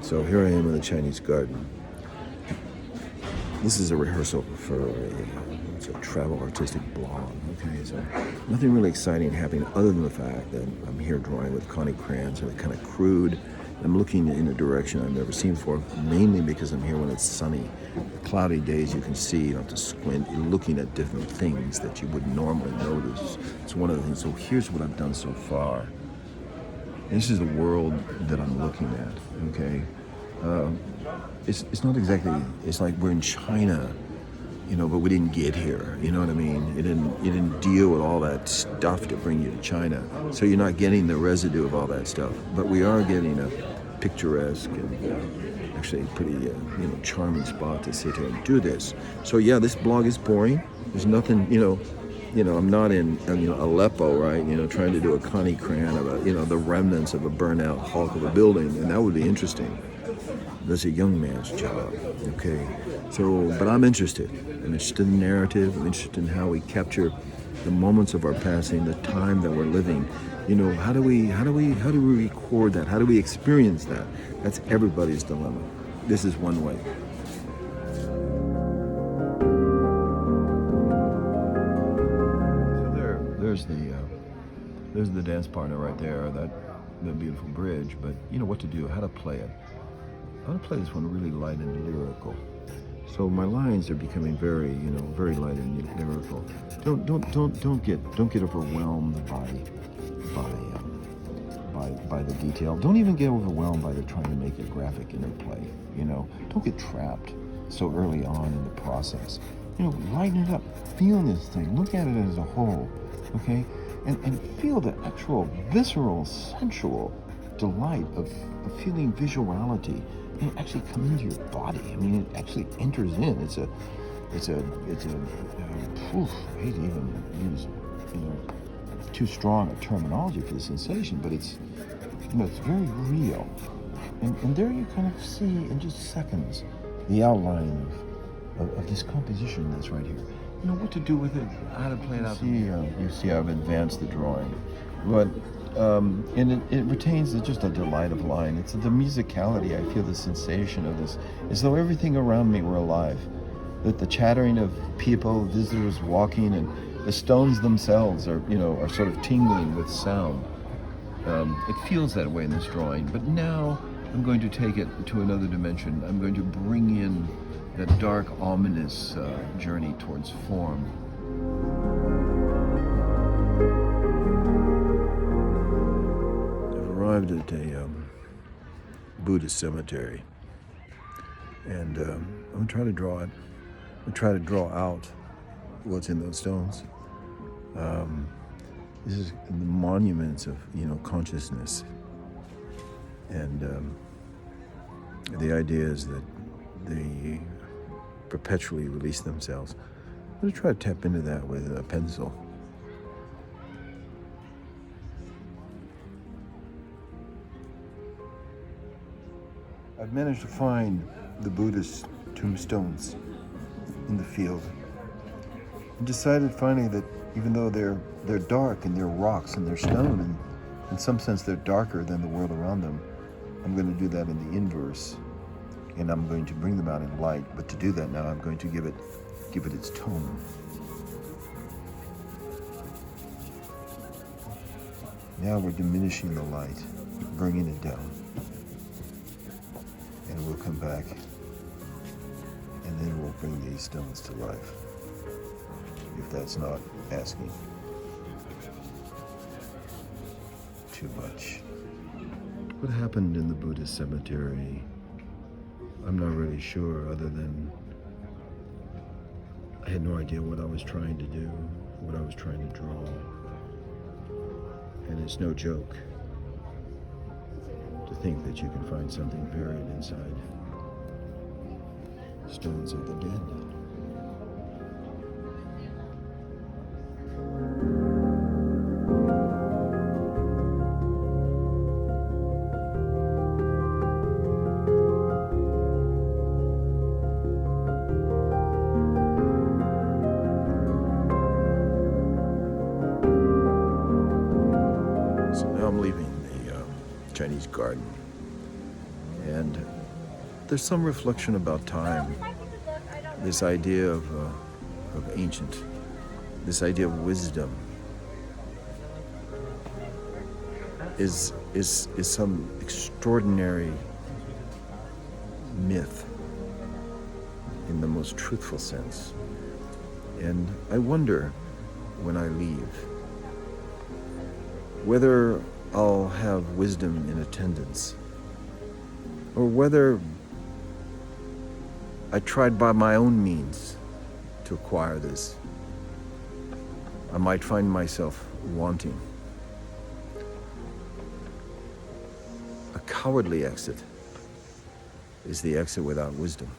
So here I am in the Chinese garden. This is a rehearsal for it's a travel artistic blog, okay? So nothing really exciting happening other than the fact that I'm here drawing with Conte crayons. They're kind of crude. I'm looking in a direction I've never seen before, mainly because I'm here when it's sunny. Cloudy days, you can see, you don't have to squint. You're looking at different things that you would normally notice. It's one of the things. So here's what I've done so far. This is the world that I'm looking at, okay? It's not exactly, it's like we're in China, but we didn't get here, you know what I mean? You didn't deal with all that stuff to bring you to China. So you're not getting the residue of all that stuff. But we are getting a picturesque and actually pretty, charming spot to sit here and do this. So yeah, this blog is boring. There's nothing, I'm not in, Aleppo, right? Trying to do a Conte crayon of the remnants of a burnout hulk of a building, and that would be interesting. That's a young man's job, okay? So, but I'm interested. I'm interested in narrative. I'm interested in how we capture the moments of our passing, the time that we're living. How do we record that? How do we experience that? That's everybody's dilemma. This is one way. There's the dance partner right there, that beautiful bridge, but what to do, how to play it. I want to play this one really light and lyrical. So my lines are becoming very, very light and lyrical. Don't get overwhelmed by the detail. Don't even get overwhelmed by the trying to make it graphic interplay. Don't get trapped so early on in the process. Lighten it up. Feel this thing. Look at it as a whole. Okay? And feel the actual visceral, sensual delight of feeling visuality. It actually comes into your body. It actually enters in. I hate to even use, too strong a terminology for the sensation, but it's very real. And there you kind of see in just seconds the outline of this composition that's right here. What to do with it, how to play it out. You see I've advanced the drawing. But and it retains just a delight of line. It's the musicality. I feel the sensation of this, as though everything around me were alive. That the chattering of people, visitors walking, and the stones themselves are sort of tingling with sound. It feels that way in this drawing. But now I'm going to take it to another dimension. I'm going to bring in that dark, ominous journey towards form. Arrived at a Buddhist cemetery, and I'm gonna try to draw it. I'm gonna try to draw out what's in those stones. This is the monuments of consciousness, and the idea is that they perpetually release themselves. I'm gonna try to tap into that with a pencil. I've managed to find the Buddhist tombstones in the field. I decided finally that even though they're dark and they're rocks and they're stone, and in some sense they're darker than the world around them, I'm going to do that in the inverse, and I'm going to bring them out in light. But to do that now, I'm going to give it its tone. Now we're diminishing the light, bringing it down. And we'll come back, and then we'll bring these stones to life, if that's not asking too much. What happened in the Buddhist cemetery, I'm not really sure, other than I had no idea what I was trying to do, what I was trying to draw. And it's no joke to think that you can find something buried inside stones of the dead. So now I'm leaving the Chinese garden, and there's some reflection about time. This idea of ancient, this idea of wisdom is some extraordinary myth in the most truthful sense. And I wonder when I leave whether I'll have wisdom in attendance, or whether I tried by my own means to acquire this. I might find myself wanting. A cowardly exit is the exit without wisdom.